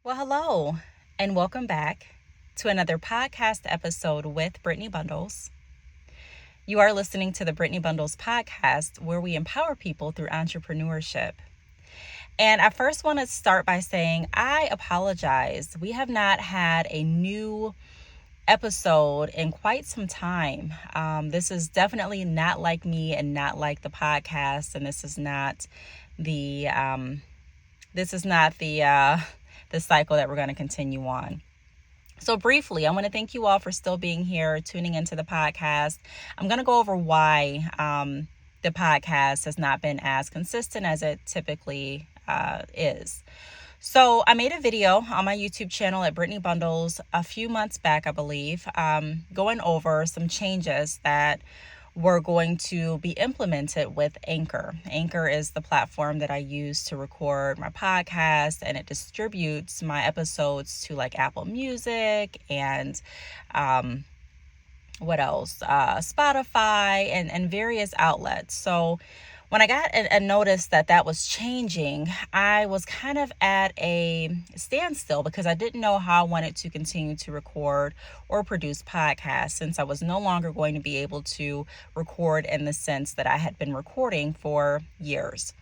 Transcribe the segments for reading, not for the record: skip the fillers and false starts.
Well, hello, and welcome back to another podcast episode with Brittney Bundles. You are listening to the Brittney Bundles podcast, where we empower people through entrepreneurship. And I first want to start by saying I apologize. We have not had a new episode in quite some time. This is definitely not like me and not like the podcast, and this is not the the cycle that we're going to continue on. So briefly, I want to thank you all for still being here, tuning into the podcast. I'm going to go over why the podcast has not been as consistent as it typically is. So I made a video on my YouTube channel at Brittney Bundles a few months back, I believe, going over some changes that were going to be implemented with Anchor. Anchor is the platform that I use to record my podcast, and it distributes my episodes to like Apple Music and Spotify and various outlets. So when I got a notice that was changing, I was kind of at a standstill because I didn't know how I wanted to continue to record or produce podcasts, since I was no longer going to be able to record in the sense that I had been recording for years.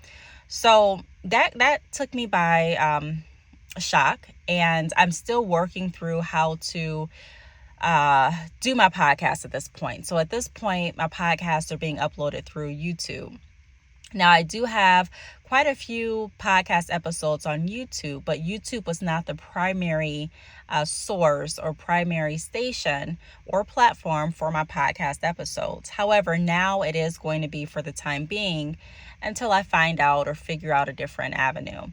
So that took me by shock, and I'm still working through how to do my podcast at this point. So at this point, my podcasts are being uploaded through YouTube. Now, I do have quite a few podcast episodes on YouTube, but YouTube was not the primary source or primary station or platform for my podcast episodes. However, now it is going to be for the time being until I find out or figure out a different avenue.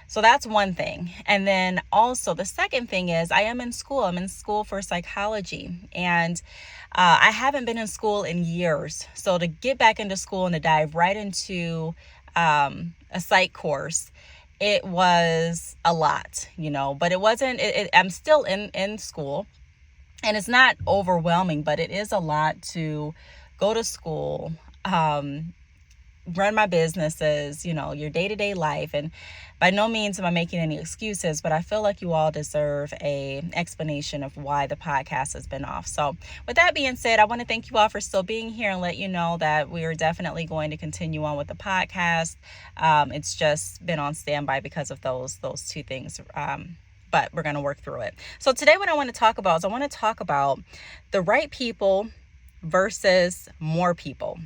So that's one thing. And then also the second thing is I am in school. I'm in school for psychology, and I haven't been in school in years. So to get back into school and to dive right into a psych course, it was a lot, but it wasn't, I'm still in school, and it's not overwhelming, but it is a lot to go to school, run my businesses, your day-to-day life. And by no means am I making any excuses, but I feel like you all deserve an explanation of why the podcast has been off. So with that being said, I want to thank you all for still being here and let you know that we are definitely going to continue on with the podcast. It's just been on standby because of those two things. But we're going to work through it. So today what I want to talk about is I want to talk about the right people versus more people.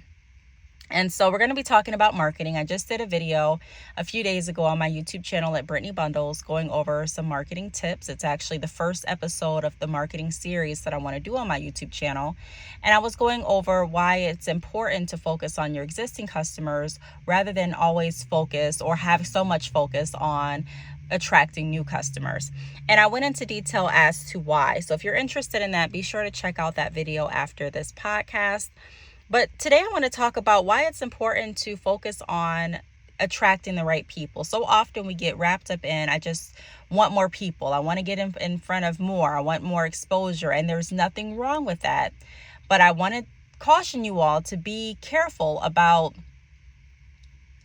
And so we're going to be talking about marketing. I just did a video a few days ago on my YouTube channel at Brittney Bundles going over some marketing tips. It's actually the first episode of the marketing series that I want to do on my YouTube channel. And I was going over why it's important to focus on your existing customers rather than always focus or have so much focus on attracting new customers. And I went into detail as to why. So if you're interested in that, be sure to check out that video after this podcast. But today I want to talk about why it's important to focus on attracting the right people. So often we get wrapped up in, I just want more people. I want to get in front of more. I want more exposure. And there's nothing wrong with that. But I want to caution you all to be careful about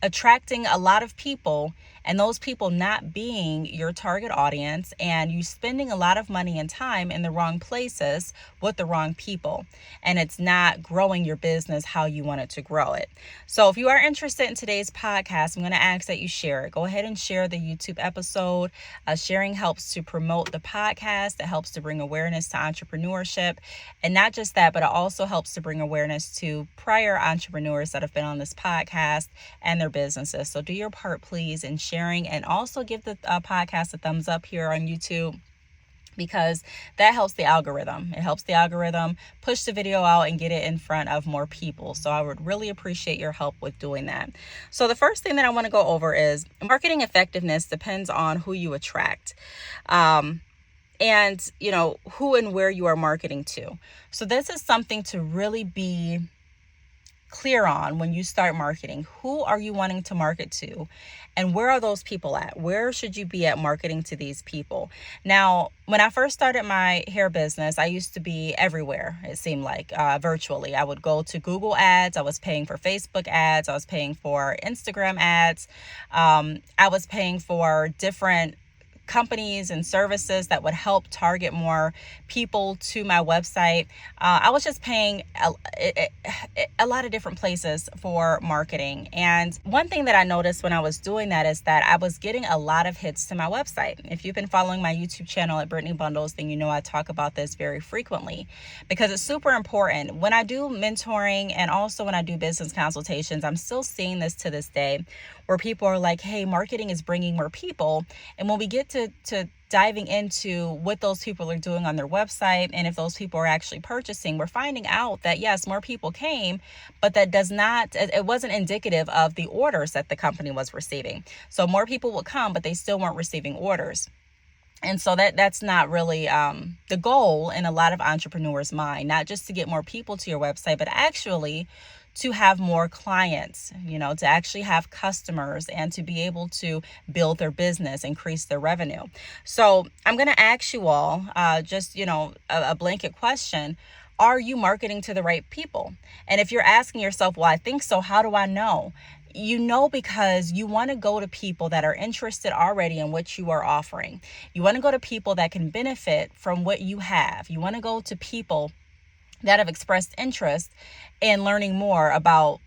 attracting a lot of people and those people not being your target audience, and you spending a lot of money and time in the wrong places with the wrong people, and it's not growing your business how you want it to grow it. So if you are interested in today's podcast, I'm going to ask that you share it. Go ahead and share the YouTube episode. Sharing helps to promote the podcast. It helps to bring awareness to entrepreneurship, and not just that, but it also helps to bring awareness to prior entrepreneurs that have been on this podcast and their businesses. So do your part, please, in sharing, and also give the podcast a thumbs up here on YouTube, because that helps the algorithm. It helps the algorithm push the video out and get it in front of more people. So I would really appreciate your help with doing that. So the first thing that I want to go over is marketing effectiveness depends on who you attract. And who and where you are marketing to. So this is something to really be clear on when you start marketing. Who are you wanting to market to, and where are those people at? Where should you be at marketing to these people? Now, when I first started my hair business, I used to be everywhere. It seemed like virtually. I would go to Google ads. I was paying for Facebook ads. I was paying for Instagram ads. I was paying for different companies and services that would help target more people to my website. I was just paying a lot of different places for marketing. And one thing that I noticed when I was doing that is that I was getting a lot of hits to my website. If you've been following my YouTube channel at Brittney Bundles, then you know I talk about this very frequently because it's super important. When I do mentoring and also when I do business consultations, I'm still seeing this to this day where people are like, hey, marketing is bringing more people. And when we get to diving into what those people are doing on their website and if those people are actually purchasing, we're finding out that yes, more people came, but that it wasn't indicative of the orders that the company was receiving. So more people would come, but they still weren't receiving orders. And so that's not really the goal in a lot of entrepreneurs' mind, not just to get more people to your website, but actually to have more clients, to actually have customers and to be able to build their business, increase their revenue. So I'm going to ask you all just, a blanket question. Are you marketing to the right people? And if you're asking yourself, well, I think so, how do I know? You know, because you want to go to people that are interested already in what you are offering. You want to go to people that can benefit from what you have. You want to go to people that have expressed interest in learning more about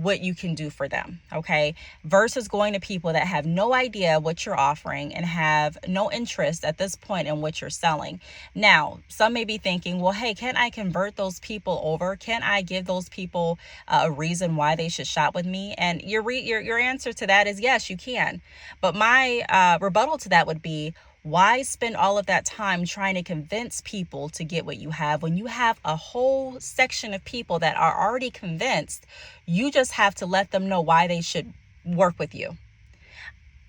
what you can do for them, okay? Versus going to people that have no idea what you're offering and have no interest at this point in what you're selling. Now, some may be thinking, well, hey, can I convert those people over? Can I give those people a reason why they should shop with me? And your answer to that is yes, you can. But my rebuttal to that would be, why spend all of that time trying to convince people to get what you have when you have a whole section of people that are already convinced? You just have to let them know why they should work with you.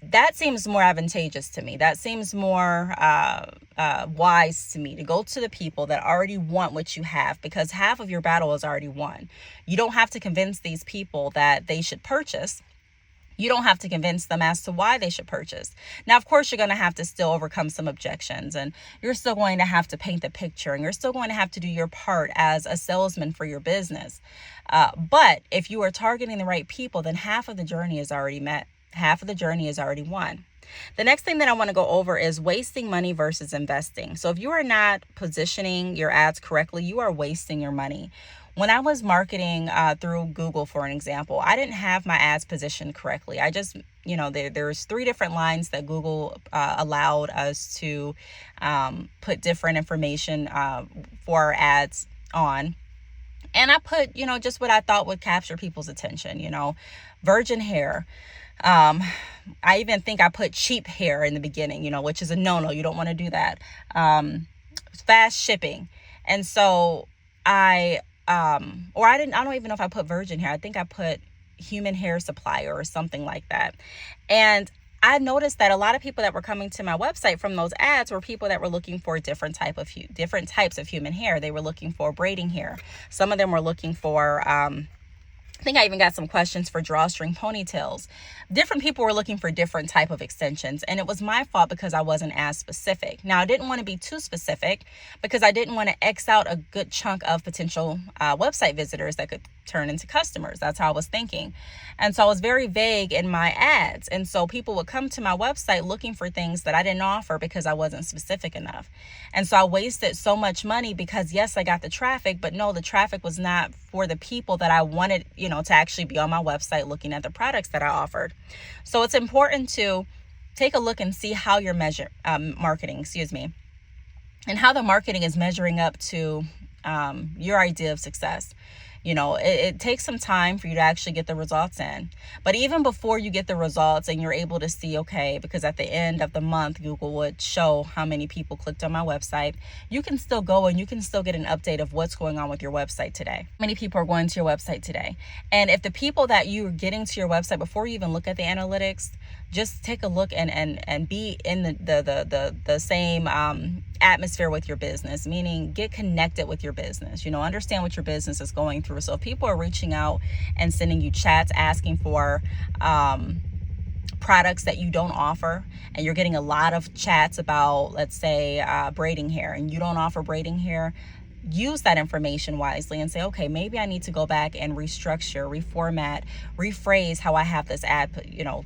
That seems more advantageous to me. That seems more wise to me, to go to the people that already want what you have, because half of your battle is already won. You don't have to convince these people that they should purchase. You don't have to convince them as to why they should purchase. Now, of course, you're going to have to still overcome some objections, and you're still going to have to paint the picture, and you're still going to have to do your part as a salesman for your business. But if you are targeting the right people, then half of the journey is already met. Half of the journey is already won. The next thing that I want to go over is wasting money versus investing. So if you are not positioning your ads correctly, you are wasting your money. When I was marketing through Google, for an example, I didn't have my ads positioned correctly. I just, there's 3 different lines that Google allowed us to put different information for our ads on. And I put, just what I thought would capture people's attention, virgin hair. I even think I put cheap hair in the beginning, which is a no-no. You don't want to do that. Fast shipping. And so I don't even know if I put virgin hair. I think I put human hair supplier or something like that. And I noticed that a lot of people that were coming to my website from those ads were people that were looking for different types of human hair. They were looking for braiding hair. Some of them were looking for, I think I even got some questions for drawstring ponytails. Different people were looking for different type of extensions, and it was my fault because I wasn't as specific. Now, I didn't want to be too specific because I didn't want to X out a good chunk of potential website visitors that could turn into customers. That's how I was thinking. And so I was very vague in my ads. And so people would come to my website looking for things that I didn't offer because I wasn't specific enough. And so I wasted so much money because yes, I got the traffic, but no, the traffic was not for the people that I wanted, to actually be on my website looking at the products that I offered. So it's important to take a look and see how you're marketing, and how the marketing is measuring up to your idea of success. It takes some time for you to actually get the results in. But even before you get the results and you're able to see, okay, because at the end of the month, Google would show how many people clicked on my website, you can still go and you can still get an update of what's going on with your website today. How many people are going to your website today? And if the people that you're getting to your website, before you even look at the analytics, just take a look and be in the same atmosphere with your business, meaning get connected with your business, understand what your business is going through. So if people are reaching out and sending you chats asking for products that you don't offer, and you're getting a lot of chats about, let's say, braiding hair, and you don't offer braiding hair, use that information wisely and say, okay, maybe I need to go back and restructure, reformat, rephrase how I have this ad,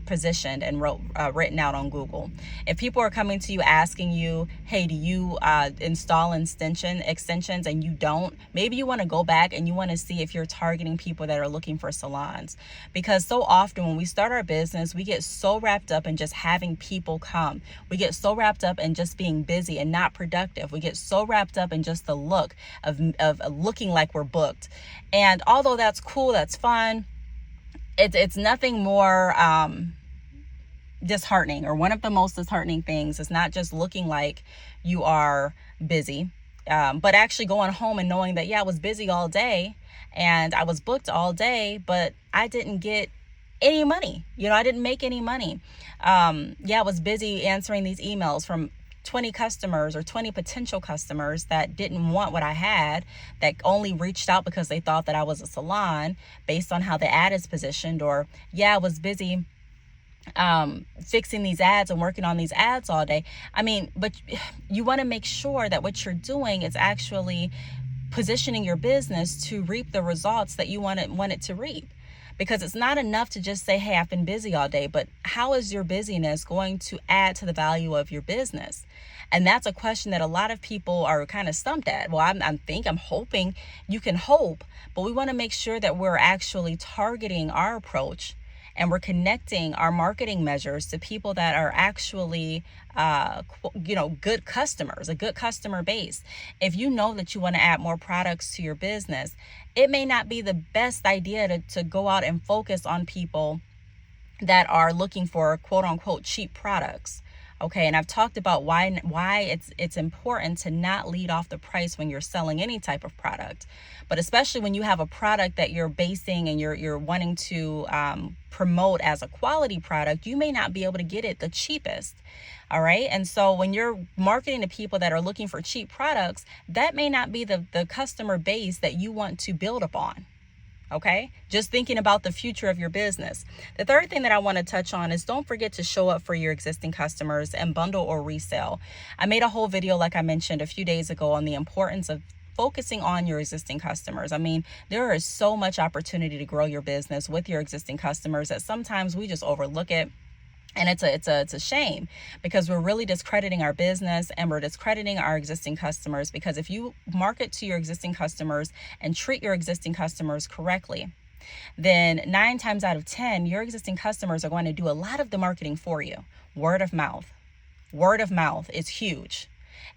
positioned and written out on Google. If people are coming to you asking you, hey, do you install extensions and you don't, maybe you want to go back and you want to see if you're targeting people that are looking for salons. Because so often when we start our business, we get so wrapped up in just having people come. We get so wrapped up in just being busy and not productive. We get so wrapped up in just the look of looking like we're booked. And although that's cool, that's fun, it's nothing more disheartening, or one of the most disheartening things is not just looking like you are busy, but actually going home and knowing that, I was busy all day and I was booked all day, but I didn't get any money. I didn't make any money. I was busy answering these emails from 20 customers or 20 potential customers that didn't want what I had, that only reached out because they thought that I was a salon based on how the ad is positioned. Or I was busy fixing these ads and working on these ads all day. But you want to make sure that what you're doing is actually positioning your business to reap the results that you want it to reap. Because it's not enough to just say, hey, I've been busy all day, but how is your busyness going to add to the value of your business? And that's a question that a lot of people are kind of stumped at. Well, I'm hoping. You can hope, but we want to make sure that we're actually targeting our approach and we're connecting our marketing measures to people that are actually, good customers, a good customer base. If you know that you want to add more products to your business, it may not be the best idea to go out and focus on people that are looking for quote unquote cheap products. Okay, and I've talked about why it's important to not lead off the price when you're selling any type of product, but especially when you have a product that you're basing and you're wanting to promote as a quality product, you may not be able to get it the cheapest. All right, and so when you're marketing to people that are looking for cheap products, that may not be the customer base that you want to build upon. Okay, just thinking about the future of your business. The third thing that I want to touch on is don't forget to show up for your existing customers and bundle or resell. I made a whole video, like I mentioned a few days ago, on the importance of focusing on your existing customers. There is so much opportunity to grow your business with your existing customers that sometimes we just overlook it. And it's a shame, because we're really discrediting our business and we're discrediting our existing customers. Because if you market to your existing customers and treat your existing customers correctly, then 9 times out of 10, your existing customers are going to do a lot of the marketing for you. Word of mouth. Word of mouth is huge.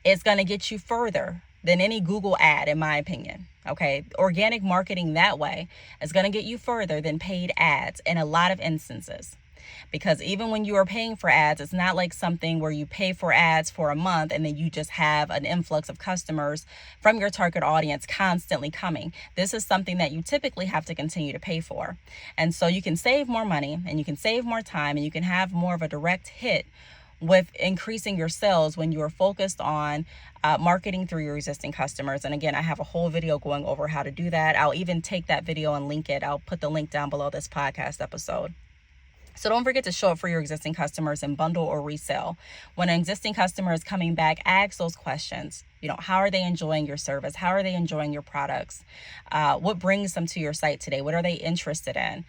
It's going to get you further than any Google ad, in my opinion. Okay, organic marketing that way is going to get you further than paid ads in a lot of instances. Because even when you are paying for ads, it's not like something where you pay for ads for a month and then you just have an influx of customers from your target audience constantly coming. This is something that you typically have to continue to pay for. And so you can save more money and you can save more time and you can have more of a direct hit with increasing your sales when you are focused on marketing through your existing customers. And again, I have a whole video going over how to do that. I'll even take that video and link it. I'll put the link down below this podcast episode. So don't forget to show up for your existing customers and bundle or resell. When an existing customer is coming back, ask those questions. How are they enjoying your service? How are they enjoying your products? What brings them to your site today? What are they interested in?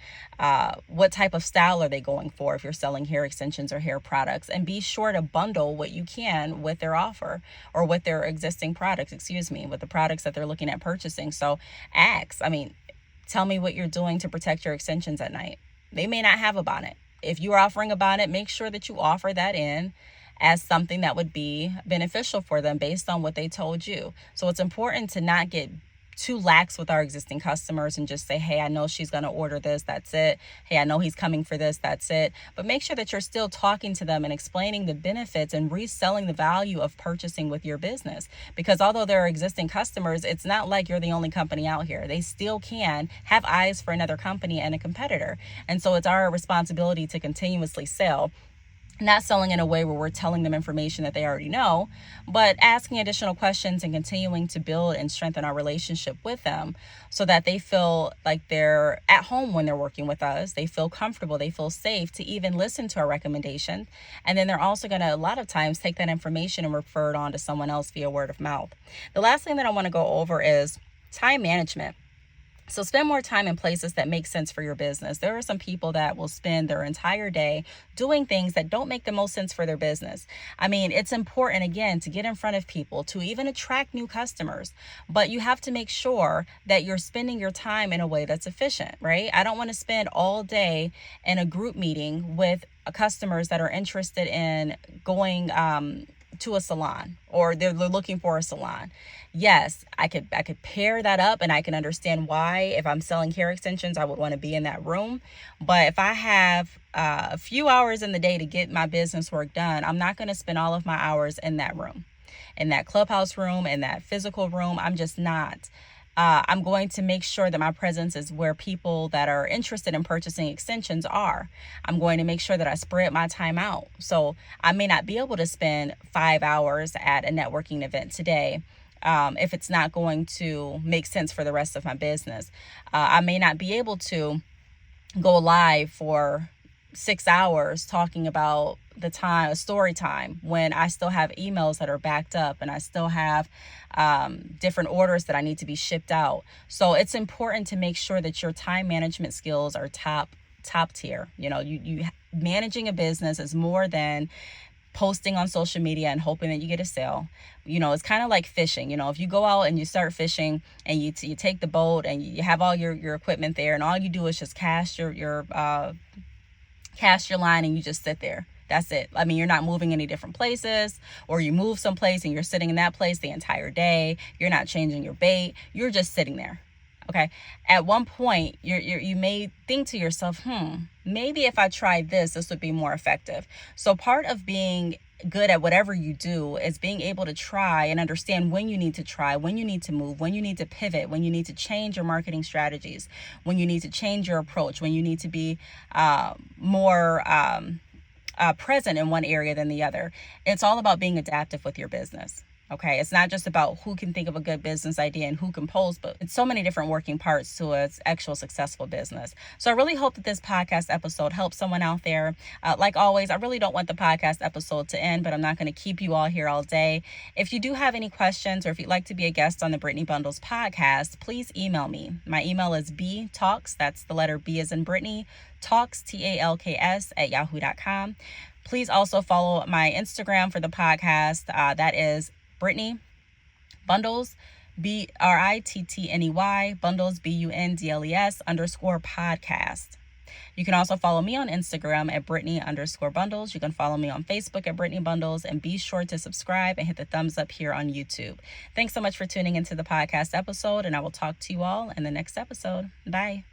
What type of style are they going for if you're selling hair extensions or hair products? And be sure to bundle what you can with their offer or with their existing products, with the products that they're looking at purchasing. So ask, tell me what you're doing to protect your extensions at night. They may not have a bonnet. If you are offering a bonnet, make sure that you offer that in as something that would be beneficial for them based on what they told you. So it's important to not get too lax with our existing customers and just say, hey, I know she's going to order this, that's it. Hey, I know he's coming for this, that's it. But make sure that you're still talking to them and explaining the benefits and reselling the value of purchasing with your business. Because although they're existing customers, it's not like you're the only company out here. They still can have eyes for another company and a competitor. And so it's our responsibility to continuously sell not selling in a way where we're telling them information that they already know, but asking additional questions and continuing to build and strengthen our relationship with them so that they feel like they're at home when they're working with us. They feel comfortable, they feel safe to even listen to our recommendations. And then they're also going to, a lot of times, take that information and refer it on to someone else via word of mouth. The last thing that I want to go over is time management. So spend more time in places that make sense for your business. There are some people that will spend their entire day doing things that don't make the most sense for their business. I mean, it's important, again, to get in front of people, to even attract new customers. But you have to make sure that you're spending your time in a way that's efficient, right? I don't want to spend all day in a group meeting with customers that are interested in going to a salon, or they're looking for a salon. Yes, I could pair that up, and I can understand why, if I'm selling hair extensions, I would want to be in that room. But if I have a few hours in the day to get my business work done, I'm not going to spend all of my hours in that room, in that clubhouse room, in that physical room. I'm just not. I'm going to make sure that my presence is where people that are interested in purchasing extensions are. I'm going to make sure that I spread my time out. So I may not be able to spend 5 hours at a networking event today, if it's not going to make sense for the rest of my business. I may not be able to go live for 6 hours talking about story time, when I still have emails that are backed up and I still have different orders that I need to be shipped out. So it's important to make sure that your time management skills are top tier. You managing a business is more than posting on social media and hoping that you get a sale. It's kind of like fishing. If you go out and you start fishing and you take the boat and you have all your equipment there, and all you do is just cast your line and you just sit there. That's it. I mean, you're not moving any different places, or you move someplace and you're sitting in that place the entire day. You're not changing your bait. You're just sitting there. Okay. At one point, you may think to yourself, maybe if I tried this would be more effective. So part of being good at whatever you do is being able to try and understand when you need to try, when you need to move, when you need to pivot, when you need to change your marketing strategies, when you need to change your approach, when you need to be more present in one area than the other. It's all about being adaptive with your business. Okay, it's not just about who can think of a good business idea and who can post, but it's so many different working parts to an actual successful business. So I really hope that this podcast episode helps someone out there. Like always, I really don't want the podcast episode to end, but I'm not going to keep you all here all day. If you do have any questions, or if you'd like to be a guest on the Brittney Bundles podcast, please email me. My email is Btalks, that's the letter B as in Brittney, Talks, TALKS @yahoo.com. Please also follow my Instagram for the podcast. That is Brittney Bundles, BRITTNEY, Bundles, BUNDLES _podcast. You can also follow me on Instagram at Brittney_Bundles. You can follow me on Facebook at Brittney Bundles, and be sure to subscribe and hit the thumbs up here on YouTube. Thanks so much for tuning into the podcast episode, and I will talk to you all in the next episode. Bye.